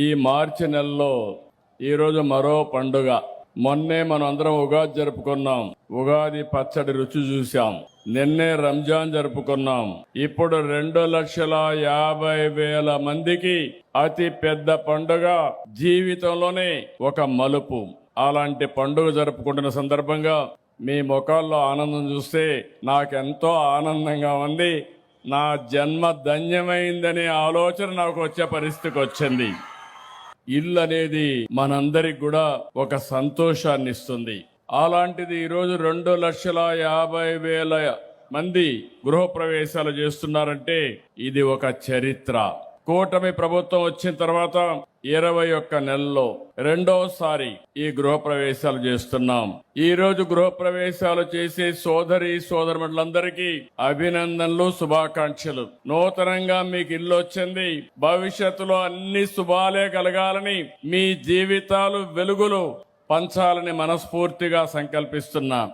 ఈ మార్చి నెలలో ఈరోజు మరో పండుగ. మొన్నే మనం అందరం ఉగాది జరుపుకున్నాం. ఉగాది పచ్చడి రుచి చూశాం. నిన్నే రంజాన్ జరుపుకున్నాం. ఇప్పుడు 2,50,000 మందికి అతి పెద్ద పండుగ, జీవితంలోనే ఒక మలుపు. అలాంటి పండుగ జరుపుకుంటున్న సందర్భంగా మీ ముఖాల్లో ఆనందం చూస్తే నాకెంతో ఆనందంగా ఉంది. నా జన్మ ధన్యమైందనే ఆలోచన నాకు వచ్చే పరిస్థితికి వచ్చింది. ఇల్లు అనేది మనందరికి కూడా ఒక సంతోషాన్ని ఇస్తుంది. అలాంటిది ఈరోజు 2,50,000 మంది గృహప్రవేశాలు చేస్తున్నారంటే ఇది ఒక చరిత్ర. కూటమి ప్రభుత్వం వచ్చిన తర్వాత 21 నెలల్లో రెండోసారి ఈ గృహప్రవేశాలు చేస్తున్నాం. ఈ రోజు గృహప్రవేశాలు చేసే సోదరులందరికీ అభినందనలు, శుభాకాంక్షలు. నూతనంగా మీకు ఇల్లు వచ్చింది. భవిష్యత్తులో అన్ని శుభాలే కలగాలని, మీ జీవితాలు వెలుగులు పంచాలని మనస్ఫూర్తిగా సంకల్పిస్తున్నా.